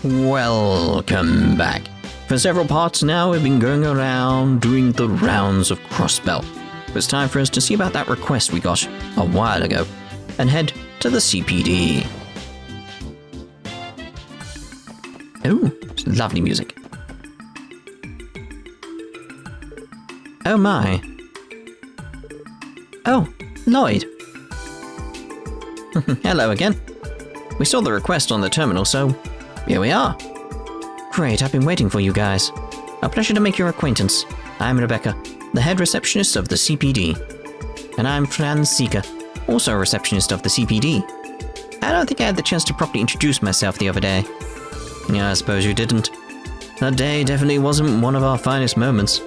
Welcome back. For several parts now, we've been going around doing the rounds of Crossbell. It's time for us to see about that request we got a while ago and head to the CPD. Oh, lovely music. Oh my. Oh, Lloyd. Hello again. We saw the request on the terminal, so here we are. Great, I've been waiting for you guys. A pleasure to make your acquaintance. I'm Rebecca, the head receptionist of the CPD. And I'm Franziska, also a receptionist of the CPD. I don't think I had the chance to properly introduce myself the other day. Yeah, I suppose you didn't. That day definitely wasn't one of our finest moments.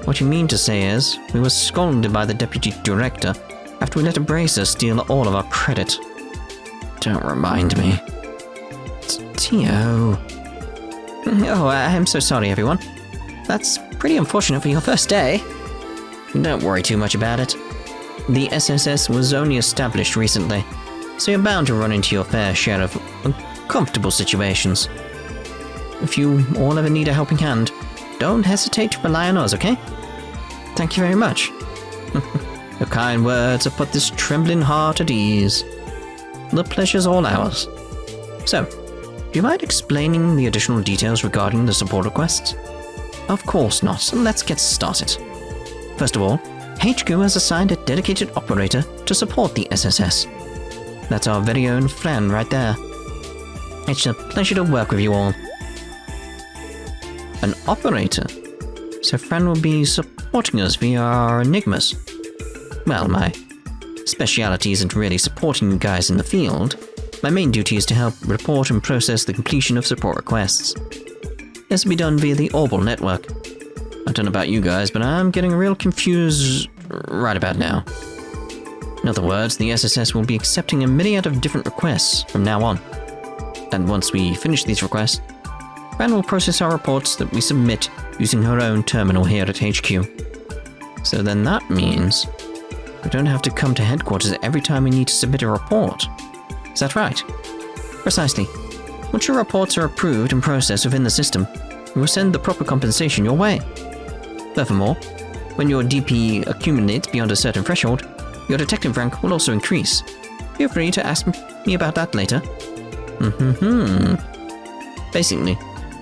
What you mean to say is, we were scolded by the deputy director after we let a bracer steal all of our credit. Don't remind me. Tio. Oh, I'm so sorry, everyone. That's pretty unfortunate for your first day. Don't worry too much about it. The SSS was only established recently, so you're bound to run into your fair share of uncomfortable situations. If you all ever need a helping hand, don't hesitate to rely on us, okay? Thank you very much. Your kind words have put this trembling heart at ease. The pleasure's all ours. So, do you mind explaining the additional details regarding the support requests? Of course not, so let's get started. First of all, HQ has assigned a dedicated operator to support the SSS. That's our very own Fran right there. It's a pleasure to work with you all. An operator? So Fran will be supporting us via our enigmas. Well, my speciality isn't really supporting you guys in the field. My main duty is to help report and process the completion of support requests. This will be done via the Liberl network. I don't know about you guys, but I'm getting real confused right about now. In other words, the SSS will be accepting a myriad of different requests from now on. And once we finish these requests, Fran will process our reports that we submit using her own terminal here at HQ. So then that means we don't have to come to headquarters every time we need to submit a report. Is that right? Precisely. Once your reports are approved and processed within the system, we will send the proper compensation your way. Furthermore, when your DP accumulates beyond a certain threshold, your detective rank will also increase. Feel free to ask me about that later. Basically,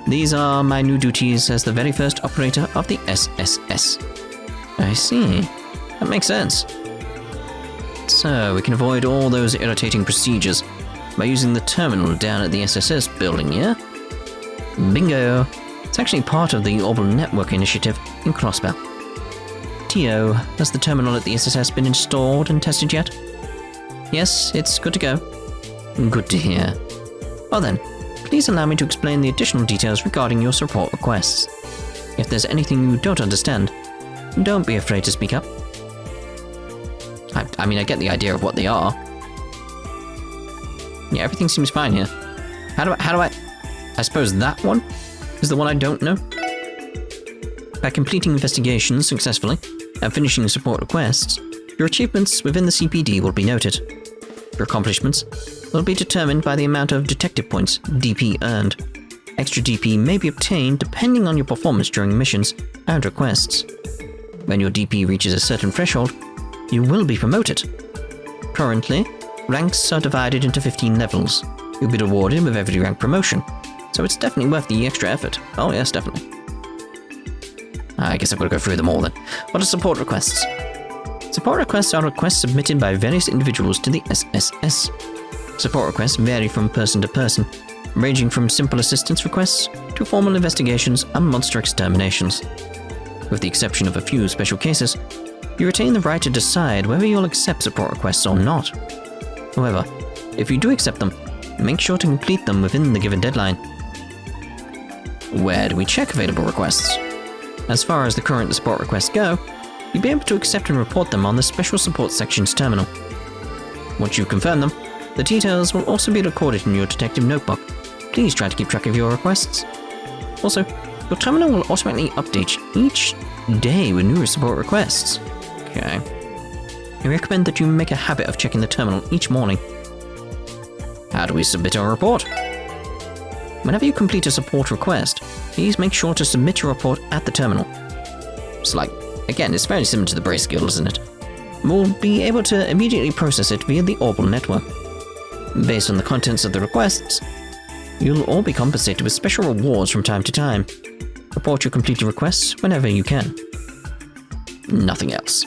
these are my new duties as the very first operator of the SSS. I see. That makes sense. So we can avoid all those irritating procedures by using the terminal down at the SSS building, yeah? Bingo! It's actually part of the Liberl network initiative in Crossbell. Tio, has the terminal at the SSS been installed and tested yet? Yes, it's good to go. Good to hear. Well then, please allow me to explain the additional details regarding your support requests. If there's anything you don't understand, don't be afraid to speak up. I mean, I get the idea of what they are. Yeah, everything seems fine here. How do I... I suppose that one is the one I don't know? By completing investigations successfully and finishing support requests, your achievements within the CPD will be noted. Your accomplishments will be determined by the amount of detective points, DP, earned. Extra DP may be obtained depending on your performance during missions and requests. When your DP reaches a certain threshold, you will be promoted. Currently, ranks are divided into 15 levels. You'll be rewarded with every rank promotion, so it's definitely worth the extra effort. Oh yes, definitely. I guess I've got to go through them all then. What are support requests? Support requests are requests submitted by various individuals to the SSS. Support requests vary from person to person, ranging from simple assistance requests to formal investigations and monster exterminations. With the exception of a few special cases, you retain the right to decide whether you'll accept support requests or not. However, if you do accept them, make sure to complete them within the given deadline. Where do we check available requests? As far as the current support requests go, you'll be able to accept and report them on the Special Support Section's terminal. Once you confirm them, the details will also be recorded in your detective notebook. Please try to keep track of your requests. Also, your terminal will automatically update each day with new support requests. Okay. I recommend that you make a habit of checking the terminal each morning. How do we submit our report? Whenever you complete a support request, please make sure to submit your report at the terminal. It's like, again, it's very similar to the Brace Guild, isn't it? We'll be able to immediately process it via the Orbal network. Based on the contents of the requests, you'll all be compensated with special rewards from time to time. Report your completed requests whenever you can. Nothing else.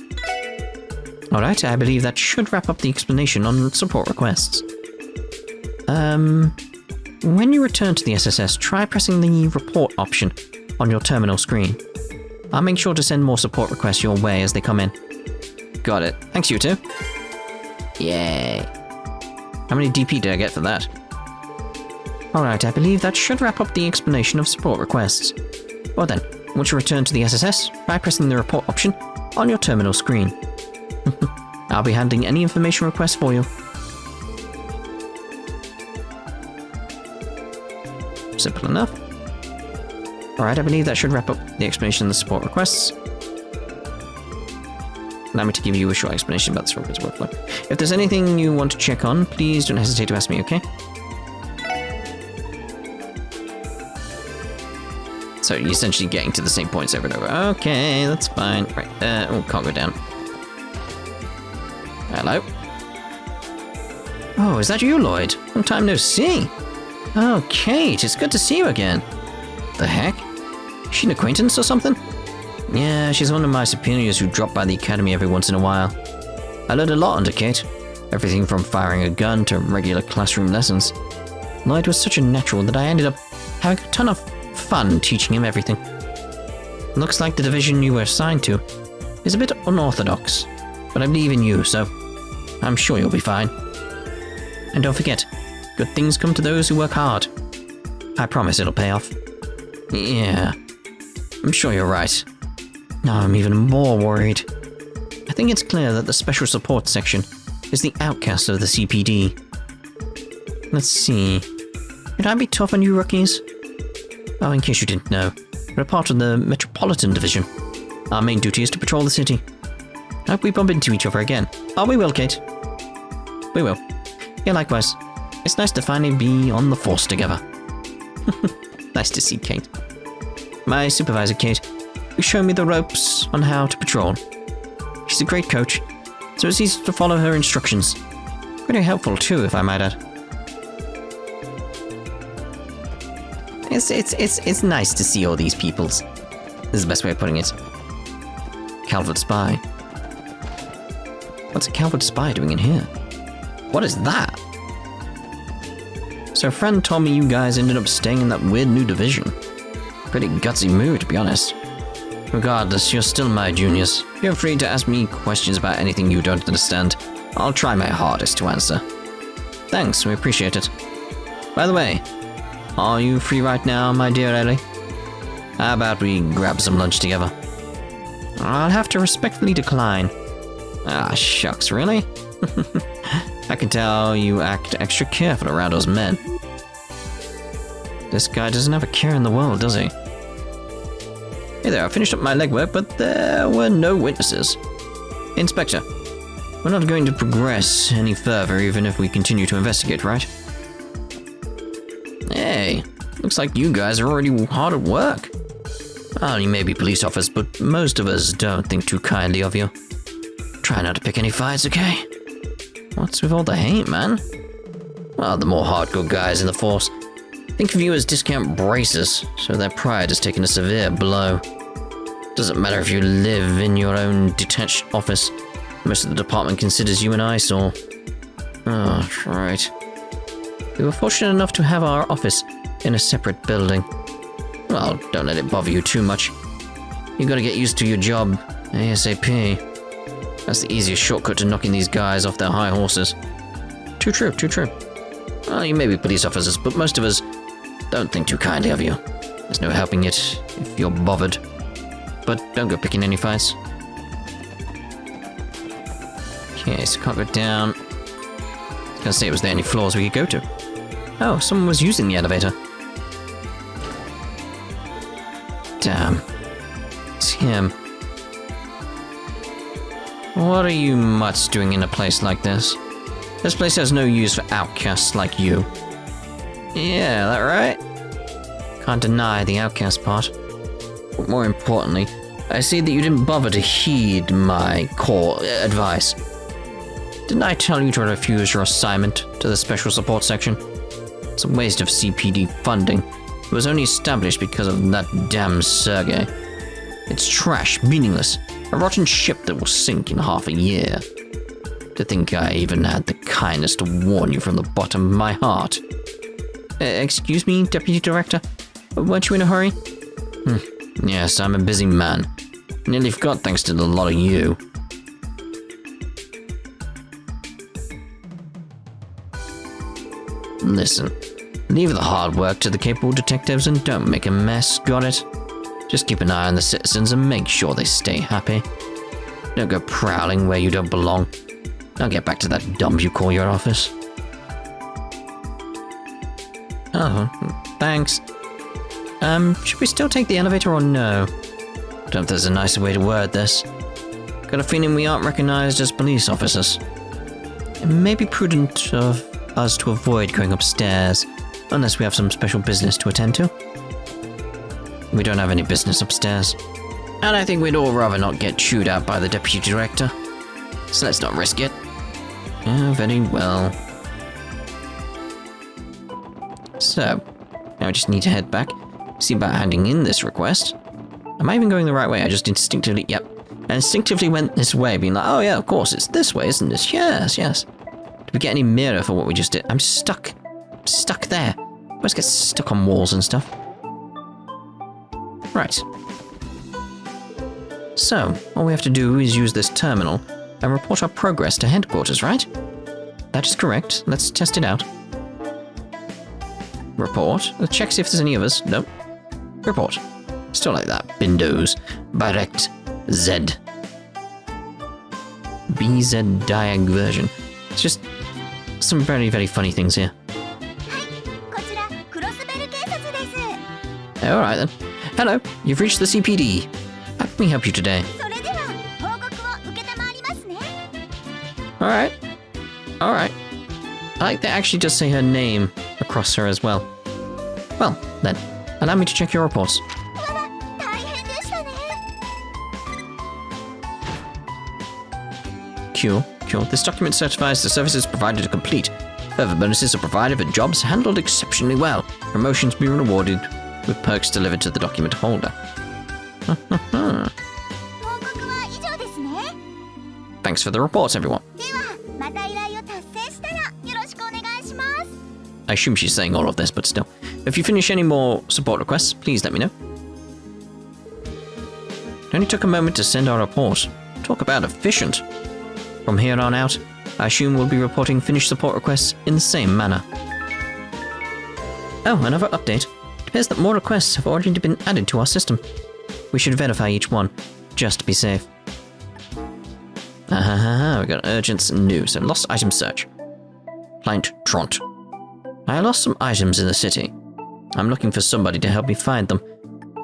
Alright, I believe that should wrap up the explanation on support requests. When you return to the SSS, try pressing the report option on your terminal screen. I'll make sure to send more support requests your way as they come in. Got it. Thanks, you two. Yay. How many DP did I get for that? Alright, I believe that should wrap up the explanation of support requests. Well then, once you return to the SSS, try pressing the report option on your terminal screen. I'll be handling any information requests for you. Simple enough. Alright, I believe that should wrap up the explanation of the support requests. Allow me to give you a short explanation about the service workflow. If there's anything you want to check on, please don't hesitate to ask me, okay? So you're essentially getting to the same points over and over. Okay, that's fine. Right, oh, can't go down. Hello? Oh, is that you, Lloyd? Long time no see. Oh, Kate, it's good to see you again. The heck? Is she an acquaintance or something? Yeah, she's one of my superiors who drop by the academy every once in a while. I learned a lot under Kate. Everything from firing a gun to regular classroom lessons. Lloyd was such a natural that I ended up having a ton of fun teaching him everything. Looks like the division you were assigned to is a bit unorthodox, but I believe in you, so I'm sure you'll be fine. And don't forget, good things come to those who work hard. I promise it'll pay off. Yeah, I'm sure you're right. Now I'm even more worried. I think it's clear that the Special Support Section is the outcast of the CPD. Let's see. Could I be tough on you rookies? Oh, in case you didn't know, we're a part of the Metropolitan Division. Our main duty is to patrol the city. I hope we bump into each other again. Oh, we will, Kate. We will. Yeah, likewise. It's nice to finally be on the force together. Nice to see Kate. My supervisor, Kate, who showed me the ropes on how to patrol. She's a great coach, so it's easy to follow her instructions. Pretty helpful too, if I might add. It's nice to see all these peoples. This is the best way of putting it. Calvard spy. What's a Calvard spy doing in here? What is that? So a friend told me you guys ended up staying in that weird new division. Pretty gutsy move, to be honest. Regardless, you're still my juniors. Feel free to ask me questions about anything you don't understand. I'll try my hardest to answer. Thanks, we appreciate it. By the way, are you free right now, my dear Elie? How about we grab some lunch together? I'll have to respectfully decline. Ah, shucks, really? I can tell you act extra careful around those men. This guy doesn't have a care in the world, does he? Hey there, I finished up my legwork, but there were no witnesses. Inspector, we're not going to progress any further even if we continue to investigate, right? Hey, looks like you guys are already hard at work. Well, you may be police officers, but most of us don't think too kindly of you. Try not to pick any fights, okay? What's with all the hate, man? Well, the more hardcore guys in the force think of you as discount braces, so their pride has taken a severe blow. Doesn't matter if you live in your own detached office, most of the department considers you an eyesore. Oh, right. We were fortunate enough to have our office in a separate building. Well, don't let it bother you too much. You gotta get used to your job, ASAP. That's the easiest shortcut to knocking these guys off their high horses. Too true, too true. Well, you may be police officers, but most of us don't think too kindly of you. There's no helping it if you're bothered. But don't go picking any fights. Okay, so can't go down. I was gonna say, was there any floors we could go to? Oh, someone was using the elevator. Damn. It's him. What are you mutts doing in a place like this? This place has no use for outcasts like you. Yeah, that right? Can't deny the outcast part. But more importantly, I see that you didn't bother to heed my core advice. Didn't I tell you to refuse your assignment to the Special Support Section? It's a waste of CPD funding. It was only established because of that damn Sergei. It's trash, meaningless, a rotten ship that will sink in half a year. To think I even had the kindness to warn you from the bottom of my heart. Excuse me, Deputy Director? Weren't you in a hurry? Yes, I'm a busy man. Nearly forgot thanks to the lot of you. Listen, leave the hard work to the capable detectives and don't make a mess, got it? Just keep an eye on the citizens and make sure they stay happy. Don't go prowling where you don't belong. I'll get back to that dump you call your office. Oh, thanks. Should we still take the elevator or no? Don't know if there's a nicer way to word this. Got a feeling we aren't recognized as police officers. It may be prudent of us to avoid going upstairs, unless we have some special business to attend to. We don't have any business upstairs. And I think we'd all rather not get chewed out by the Deputy Director. So let's not risk it. Yeah, very well. So, now I just need to head back, see about handing in this request. Am I even going the right way? I just instinctively, yep. I instinctively went this way, being like, oh yeah, of course, it's this way, isn't it? Yes, yes. Did we get any mirror for what we just did? I'm stuck. I'm stuck there. I always get stuck on walls and stuff. Right. So, all we have to do is use this terminal and report our progress to headquarters, right? That is correct. Let's test it out. Report. Let's check see if there's any others. Nope. Report. Still like that. Windows. Direct. Z. BZ diag version. It's just some very, very funny things here. Alright then. Hello, you've reached the CPD. How can we help you today? Alright. Alright. I like they actually just say her name across her as well. Well, then, allow me to check your reports. Cool. This document certifies the services provided are complete. Further bonuses are provided for jobs handled exceptionally well. Promotions be rewarded with perks delivered to the document holder. Thanks for the reports, everyone. I assume she's saying all of this, but still. If you finish any more support requests, please let me know. It only took a moment to send our report. Talk about efficient. From here on out, I assume we'll be reporting finished support requests in the same manner. Oh, another update. It appears that more requests have already been added to our system. We should verify each one, just to be safe. We got urgent news. So lost item search. Client Tront. I lost some items in the city. I'm looking for somebody to help me find them.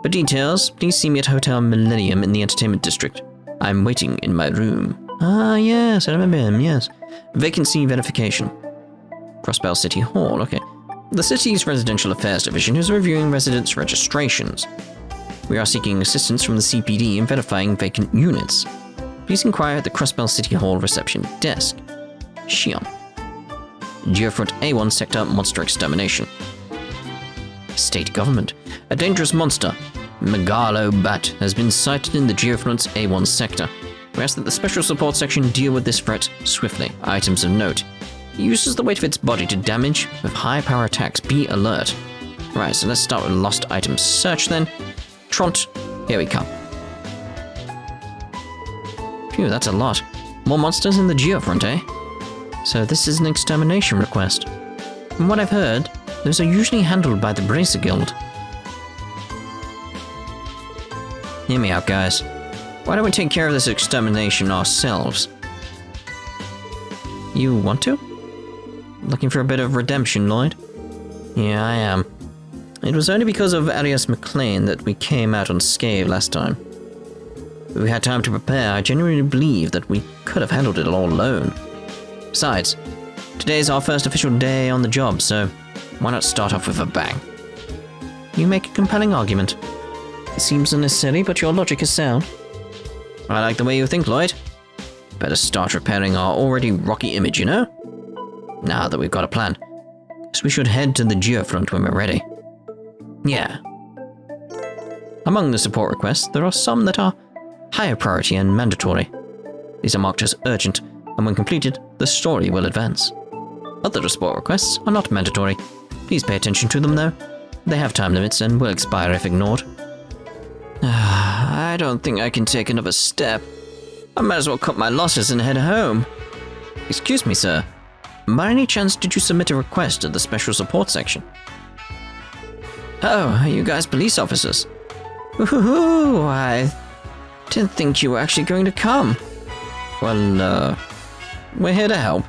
For details, please see me at Hotel Millennium in the Entertainment District. I'm waiting in my room. Ah, yes, I remember him, yes. Vacancy Verification. Crossbell City Hall, okay. The city's Residential Affairs Division is reviewing residents' registrations. We are seeking assistance from the CPD in verifying vacant units. Please inquire at the Crossbell City Hall reception desk. Shion. Geofront A1 Sector Monster Extermination. State Government. A dangerous monster, Megalo Bat, has been sighted in the Geofront's A1 Sector. We ask that the Special Support Section deal with this threat swiftly. Items of note. It uses the weight of its body to damage with high power attacks. Be alert. Right, so let's start with lost items search then. Tront, here we come. Phew, that's a lot. More monsters in the Geofront, eh? So this is an extermination request. From what I've heard, those are usually handled by the Bracer Guild. Hear me out, guys. Why don't we take care of this extermination ourselves? You want to? Looking for a bit of redemption, Lloyd? Yeah, I am. It was only because of Arias McLean that we came out unscathed last time. If we had time to prepare, I genuinely believe that we could have handled it all alone. Besides, today's our first official day on the job, so why not start off with a bang? You make a compelling argument. It seems unnecessary, but your logic is sound. I like the way you think, Lloyd. Better start repairing our already rocky image, you know? Now that we've got a plan, guess we should head to the Geofront when we're ready. Yeah. Among the support requests, there are some that are higher priority and mandatory. These are marked as urgent, and when completed, the story will advance. Other support requests are not mandatory. Please pay attention to them, though. They have time limits and will expire if ignored. I don't think I can take another step. I might as well cut my losses and head home. Excuse me, sir. By any chance did you submit a request to the special support section? Oh, are you guys police officers? Woohoo! I didn't think you were actually going to come. Well, we're here to help.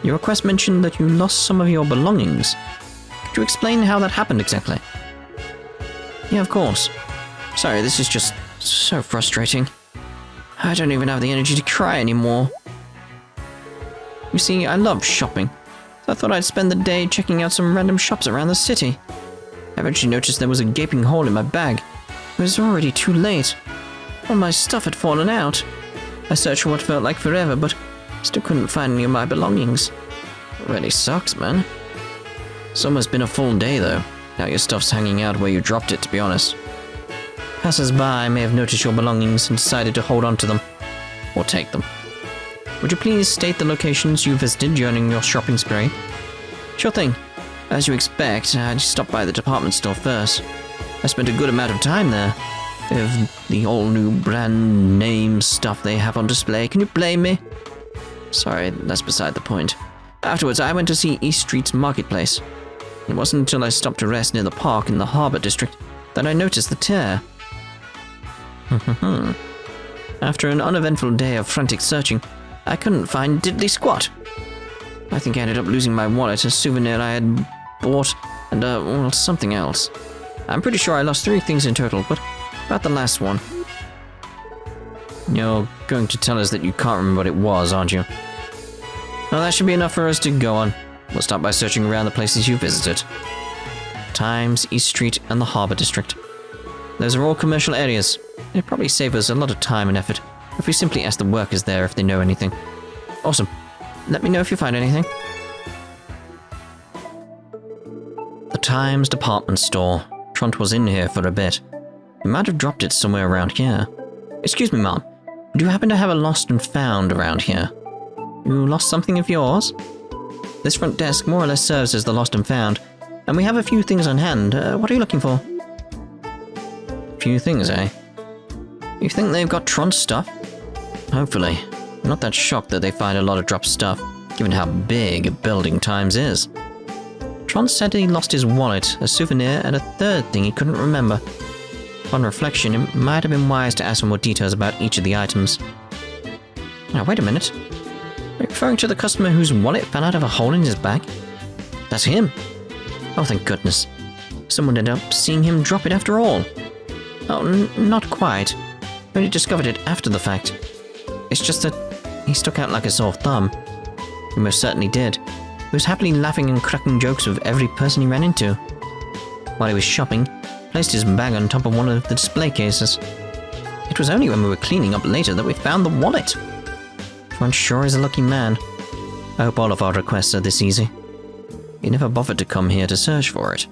Your request mentioned that you lost some of your belongings. Could you explain how that happened exactly? Yeah, of course. Sorry, this is just so frustrating. I don't even have the energy to cry anymore. You see, I love shopping, so I thought I'd spend the day checking out some random shops around the city. I eventually noticed there was a gaping hole in my bag. It was already too late. All my stuff had fallen out. I searched for what felt like forever, but still couldn't find any of my belongings. It really sucks, man. It's almost been a full day, though. Now your stuff's hanging out where you dropped it, to be honest. Passers-by may have noticed your belongings and decided to hold on to them. Or take them. Would you please state the locations you visited during your shopping spree? Sure thing. As you expect, I stopped by the department store first. I spent a good amount of time there. Of the all-new brand name stuff they have on display. Can you blame me? Sorry, that's beside the point. Afterwards, I went to see East Street's marketplace. It wasn't until I stopped to rest near the park in the Harbour district that I noticed the tear. After an uneventful day of frantic searching, I couldn't find diddly squat. I think I ended up losing my wallet, a souvenir I had bought, and well, something else. I'm pretty sure I lost 3 things in total, but about the last one. You're going to tell us that you can't remember what it was, aren't you? Well, that should be enough for us to go on. We'll start by searching around the places you visited. Times, East Street, and the Harbour District. Those are all commercial areas. It'd probably save us a lot of time and effort if we simply ask the workers there if they know anything. Awesome. Let me know if you find anything. The Times department store. Trent was in here for a bit. He might have dropped it somewhere around here. Excuse me, Mom. Do you happen to have a lost and found around here? You lost something of yours? This front desk more or less serves as the lost and found, and we have a few things on hand. What are you looking for? Few things, eh? You think they've got Tron's stuff? Hopefully. I'm not that shocked that they find a lot of dropped stuff, given how big a building Times is. Tron said he lost his wallet, a souvenir, and a third thing he couldn't remember. Upon reflection, it might have been wise to ask for more details about each of the items. Now, wait a minute. Are you referring to the customer whose wallet fell out of a hole in his bag? That's him. Oh, thank goodness. Someone ended up seeing him drop it after all. Oh, not quite. I only discovered it after the fact. It's just that he stuck out like a sore thumb. He most certainly did. He was happily laughing and cracking jokes with every person he ran into. While he was shopping, he placed his bag on top of one of the display cases. It was only when we were cleaning up later that we found the wallet. Tron sure is a lucky man. I hope all of our requests are this easy. He never bothered to come here to search for it.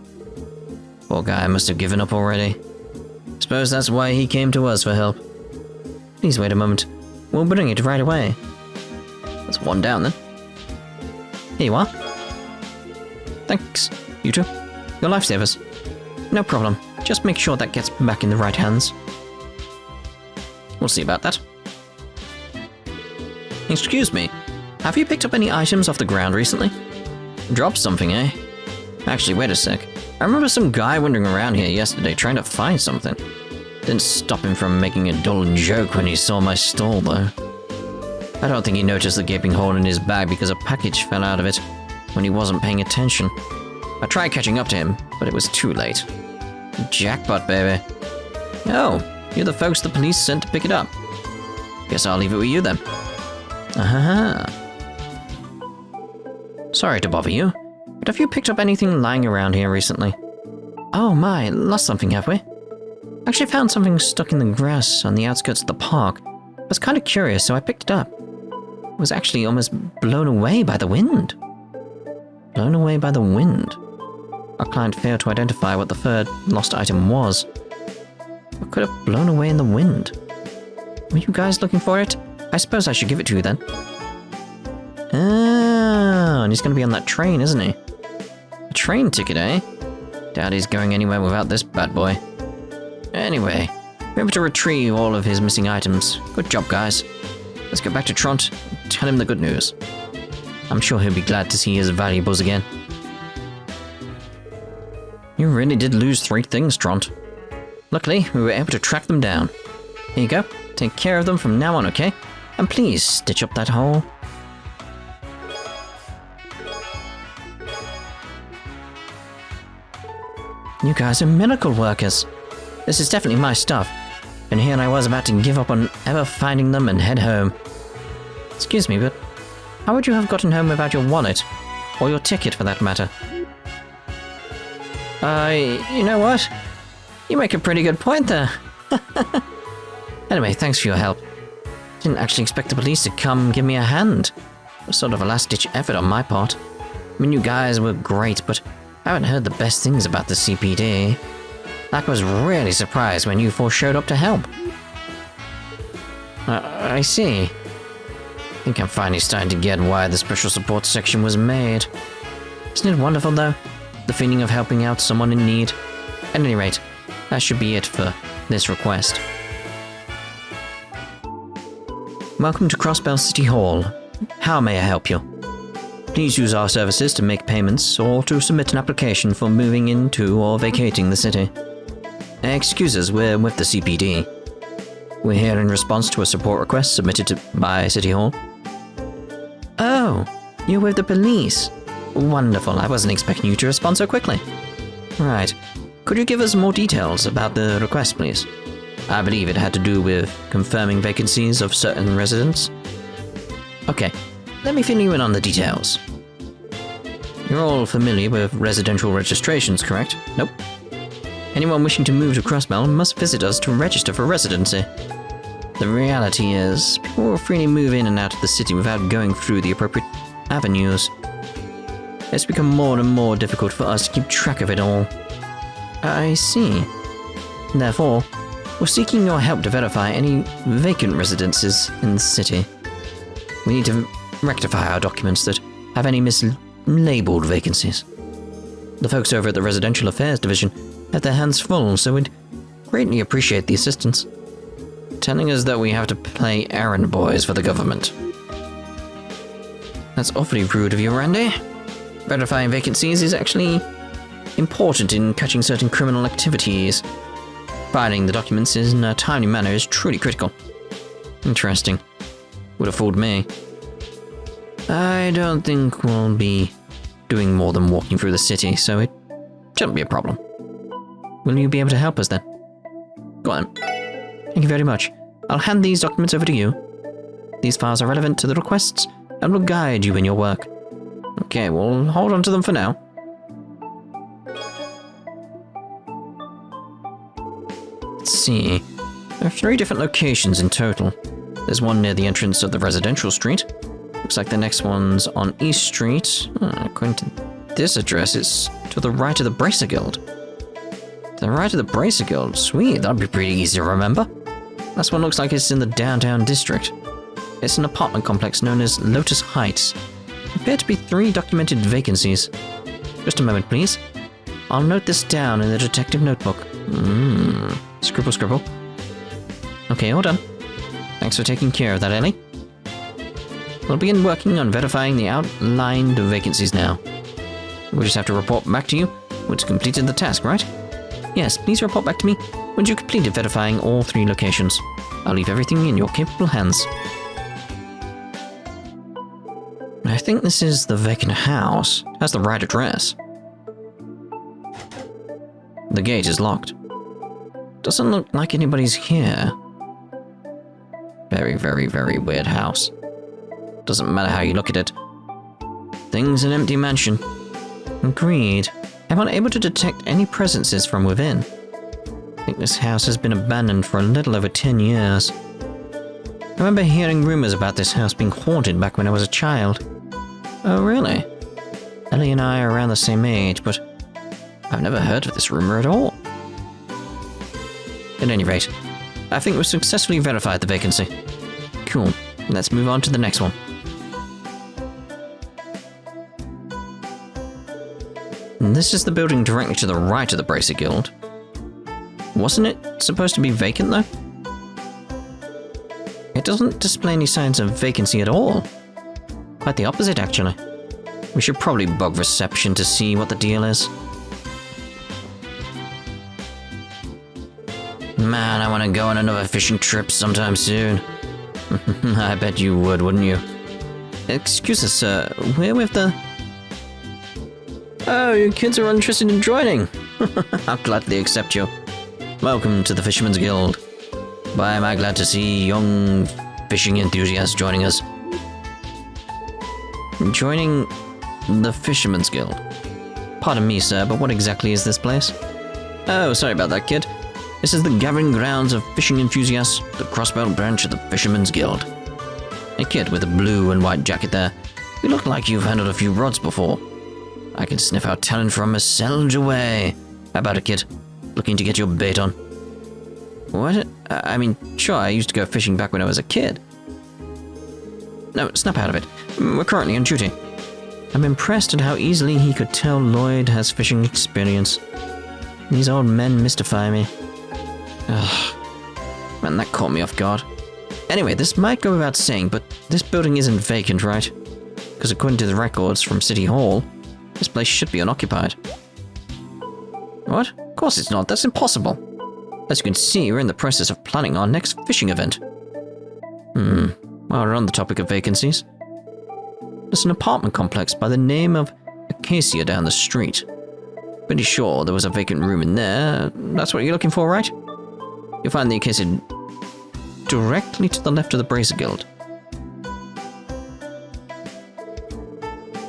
Poor guy must have given up already. Suppose that's why he came to us for help. Please wait a moment. We'll bring it right away. That's one down then. Here you are. Thanks, you two. You're lifesavers. No problem. Just make sure that gets back in the right hands. We'll see about that. Excuse me. Have you picked up any items off the ground recently? Dropped something, eh? Actually, wait a sec. I remember some guy wandering around here yesterday trying to find something. Didn't stop him from making a dull joke when he saw my stall, though. I don't think he noticed the gaping hole in his bag because a package fell out of it when he wasn't paying attention. I tried catching up to him, but it was too late. Jackpot, baby. Oh, you're the folks the police sent to pick it up. Guess I'll leave it with you then. Sorry to bother you, but have you picked up anything lying around here recently? Oh my, lost something, have we? Actually found something stuck in the grass on the outskirts of the park. I was kind of curious, so I picked it up. It was actually almost blown away by the wind. Blown away by the wind. Our client failed to identify what the third lost item was. What could have blown away in the wind? Were you guys looking for it? I suppose I should give it to you then. Oh, and he's going to be on that train, isn't he? A train ticket, eh? Doubt he's going anywhere without this bad boy. Anyway, we're able to retrieve all of his missing items. Good job, guys. Let's go back to Tront and tell him the good news. I'm sure he'll be glad to see his valuables again. You really did lose 3 things, Tront. Luckily, we were able to track them down. Here you go. Take care of them from now on, okay? And please stitch up that hole. You guys are miracle workers. This is definitely my stuff. And here I was about to give up on ever finding them and head home. Excuse me, but how would you have gotten home without your wallet? Or your ticket, for that matter? You know what? You make a pretty good point there. Anyway, thanks for your help. Didn't actually expect the police to come give me a hand. It was sort of a last-ditch effort on my part. I mean, you guys were great, but I haven't heard the best things about the CPD. Like, I was really surprised when you 4 showed up to help. I see. I think I'm finally starting to get why the special support section was made. Isn't it wonderful, though? The feeling of helping out someone in need. At any rate, that should be it for this request. Welcome to Crossbell City Hall. How may I help you? Please use our services to make payments or to submit an application for moving into or vacating the city. Excuse us, we're with the CPD. We're here in response to a support request submitted by City Hall. Oh, you're with the police. Wonderful, I wasn't expecting you to respond so quickly. Right, could you give us more details about the request, please? I believe it had to do with confirming vacancies of certain residents. Okay, let me fill you in on the details. You're all familiar with residential registrations, correct? Nope. Anyone wishing to move to Crossbell must visit us to register for residency. The reality is, people will freely move in and out of the city without going through the appropriate avenues. It's become more and more difficult for us to keep track of it all. I see. Therefore, we're seeking your help to verify any vacant residences in the city. We need to rectify our documents that have any mislabeled vacancies. The folks over at the Residential Affairs Division have their hands full, so we'd greatly appreciate the assistance. Telling us that we have to play errand boys for the government. That's awfully rude of you, Randy. Verifying vacancies is actually important in catching certain criminal activities. Providing the documents in a timely manner is truly critical. Interesting. Would have fooled me. I don't think we'll be doing more than walking through the city, so it shouldn't be a problem. Will you be able to help us then? Go on. Thank you very much. I'll hand these documents over to you. These files are relevant to the requests and will guide you in your work. Okay, we'll hold on to them for now. Let's see. There are 3 different locations in total. There's one near the entrance of the residential street. Looks like the next one's on East Street. According to this address, it's to the right of the Bracer Guild. To the right of the Bracer Guild? Sweet, that'd be pretty easy to remember. This one looks like it's in the downtown district. It's an apartment complex known as Lotus Heights. There appear to be 3 documented vacancies. Just a moment, please. I'll note this down in the detective notebook. Scribble, scribble. Okay, all done. Thanks for taking care of that, Elie. We'll begin working on verifying the outlined vacancies now. We'll just have to report back to you once completed the task, right? Yes, please report back to me once you completed verifying all 3 locations. I'll leave everything in your capable hands. I think this is the vacant house. It has the right address. The gate is locked. Doesn't look like anybody's here. Very, very, very weird house. Doesn't matter how you look at it. Thing's an empty mansion. Agreed. I'm unable to detect any presences from within. I think this house has been abandoned for a little over 10 years. I remember hearing rumors about this house being haunted back when I was a child. Oh, really? Elie and I are around the same age, but I've never heard of this rumor at all. At any rate, I think we've successfully verified the vacancy. Cool. Let's move on to the next one. And this is the building directly to the right of the Bracer Guild. Wasn't it supposed to be vacant, though? It doesn't display any signs of vacancy at all. Quite the opposite, actually. We should probably bug reception to see what the deal is. Man, I want to go on another fishing trip sometime soon. I bet you would, wouldn't you? Excuse us, sir. We're with the... Oh, your kids are interested in joining. I'll gladly accept you. Welcome to the Fisherman's Guild. Why am I glad to see young fishing enthusiasts joining us. Joining the Fisherman's Guild. Pardon me, sir, but what exactly is this place? Oh, sorry about that, kid. This is the gathering grounds of fishing enthusiasts, the Crossbell branch of the Fisherman's Guild. A kid with a blue and white jacket there. You look like you've handled a few rods before. I can sniff out talent from a selge away. How about it, kid? Looking to get your bait on? What? I mean, sure, I used to go fishing back when I was a kid. No, snap out of it. We're currently on duty. I'm impressed at how easily he could tell Lloyd has fishing experience. These old men mystify me. Ugh. Man, that caught me off guard. Anyway, this might go without saying, but this building isn't vacant, right? Because according to the records from City Hall, this place should be unoccupied. What? Of course it's not. That's impossible. As you can see, we're in the process of planning our next fishing event. While we're on the topic of vacancies, there's an apartment complex by the name of Acacia down the street. Pretty sure there was a vacant room in there. That's what you're looking for, right? You'll find the Acacia directly to the left of the Bracer Guild.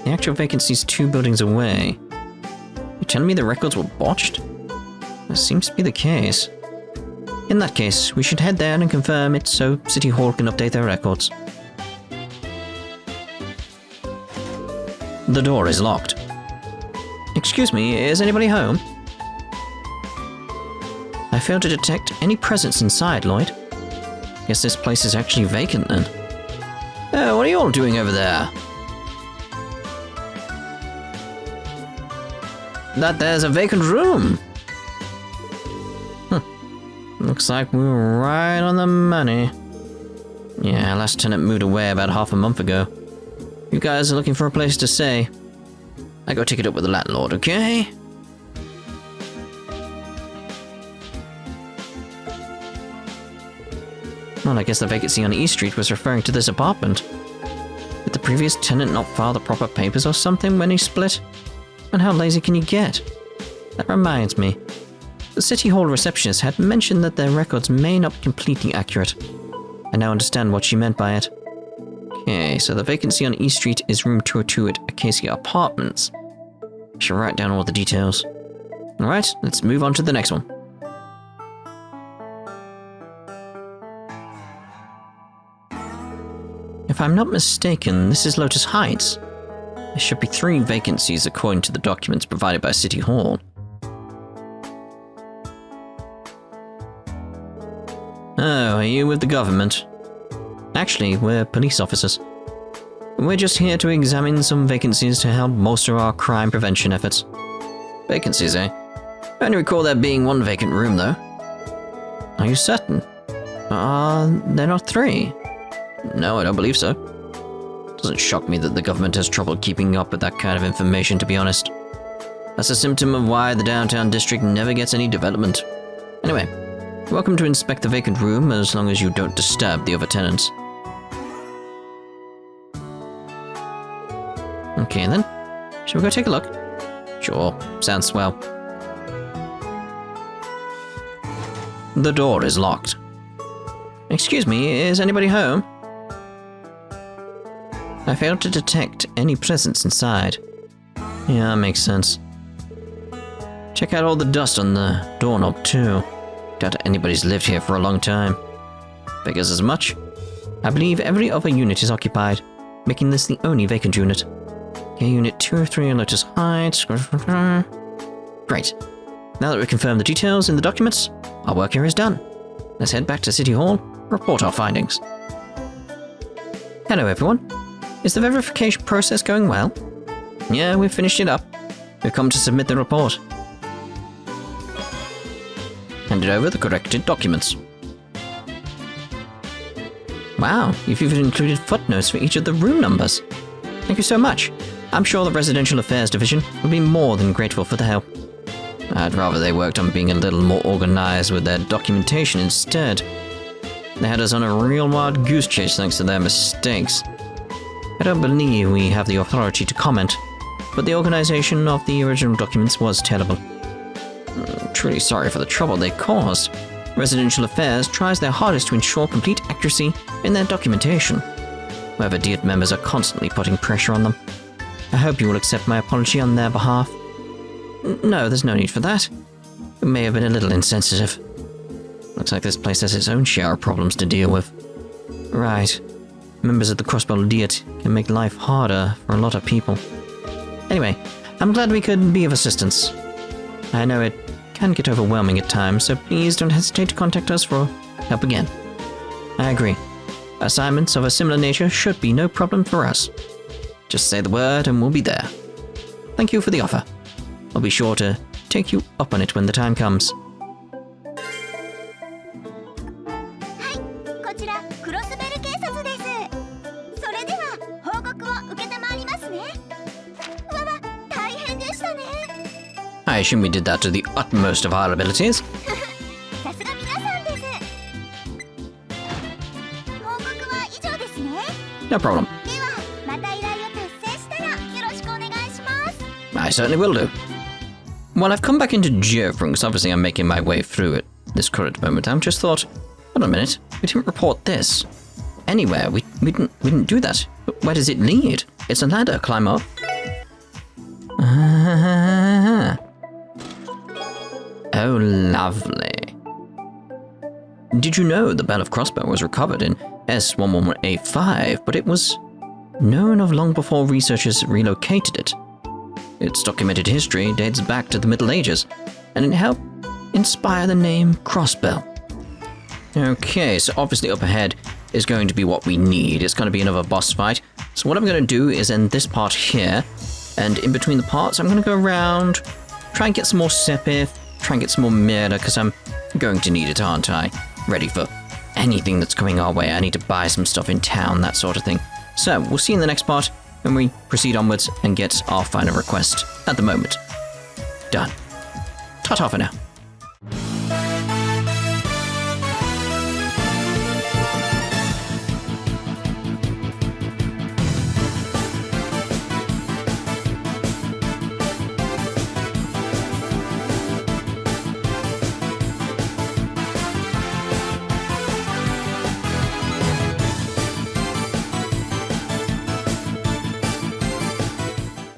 The actual vacancy is 2 buildings away. You're telling me the records were botched? That seems to be the case. In that case, we should head there and confirm it so City Hall can update their records. The door is locked. Excuse me, is anybody home? I failed to detect any presence inside, Lloyd. Guess this place is actually vacant then. Oh, what are you all doing over there? That there's a vacant room. Looks like we were right on the money. Yeah, last tenant moved away about half a month ago. You guys are looking for a place to stay. I go take it up with the landlord, okay? Well, I guess the vacancy on East Street was referring to this apartment. Did the previous tenant not file the proper papers or something when he split? And how lazy can you get? That reminds me. The City Hall receptionist had mentioned that their records may not be completely accurate. I now understand what she meant by it. Okay, so the vacancy on East Street is room 202 at Acacia Apartments. I should write down all the details. Alright, let's move on to the next one. If I'm not mistaken, this is Lotus Heights. There should be 3 vacancies according to the documents provided by City Hall. Oh, are you with the government? Actually, we're police officers. We're just here to examine some vacancies to help bolster our crime prevention efforts. Vacancies, eh? I only recall there being 1 vacant room, though. Are you certain? There are 3. No, I don't believe so. Doesn't shock me that the government has trouble keeping up with that kind of information, to be honest. That's a symptom of why the downtown district never gets any development. Anyway, welcome to inspect the vacant room as long as you don't disturb the other tenants. Okay then, shall we go take a look? Sure, sounds swell. The door is locked. Excuse me, is anybody home? I failed to detect any presence inside. Yeah, that makes sense. Check out all the dust on the doorknob too. Doubt anybody's lived here for a long time. Figures as much. I believe every other unit is occupied, making this the only vacant unit. Okay, Unit 203 on Lotus Heights. Great. Now that we've confirmed the details in the documents, our work here is done. Let's head back to City Hall, report our findings. Hello everyone. Is the verification process going well? Yeah, we've finished it up. We've come to submit the report. Handed over the corrected documents. Wow, you've even included footnotes for each of the room numbers. Thank you so much. I'm sure the Residential Affairs Division will be more than grateful for the help. I'd rather they worked on being a little more organized with their documentation instead. They had us on a real wild goose chase thanks to their mistakes. I don't believe we have the authority to comment, but the organization of the original documents was terrible. I'm truly sorry for the trouble they caused. Residential Affairs tries their hardest to ensure complete accuracy in their documentation. However, DIET members are constantly putting pressure on them. I hope you will accept my apology on their behalf. No, there's no need for that. It may have been a little insensitive. Looks like this place has its own share of problems to deal with. Right. Members of the Crossbell DIET can make life harder for a lot of people. Anyway, I'm glad we could be of assistance. I know it can get overwhelming at times, so please don't hesitate to contact us for help again. I agree. Assignments of a similar nature should be no problem for us. Just say the word and we'll be there. Thank you for the offer. I'll be sure to take you up on it when the time comes. I assume we did that to the utmost of our abilities. No problem. I certainly will do. Well, I've come back into Geofront because obviously I'm making my way through at this current moment. I've just thought, hold on a minute, we didn't report this. Anywhere, we didn't do that. But where does it lead? It's a ladder, climb up. Oh, lovely. Did you know the Bell of Crossbell was recovered in S111A5, but it was known of long before researchers relocated it? Its documented history dates back to the Middle Ages, and it helped inspire the name Crossbell. Okay, so obviously up ahead is going to be what we need. It's going to be another boss fight. So what I'm going to do is end this part here, and in between the parts I'm going to go around, try and get some more Sepith, try and get some more Myrna, because I'm going to need it, aren't I? Ready for anything that's coming our way. I need to buy some stuff in town, that sort of thing. So we'll see you in the next part when we proceed onwards and get our final request. At the moment, done. Ta-ta for now.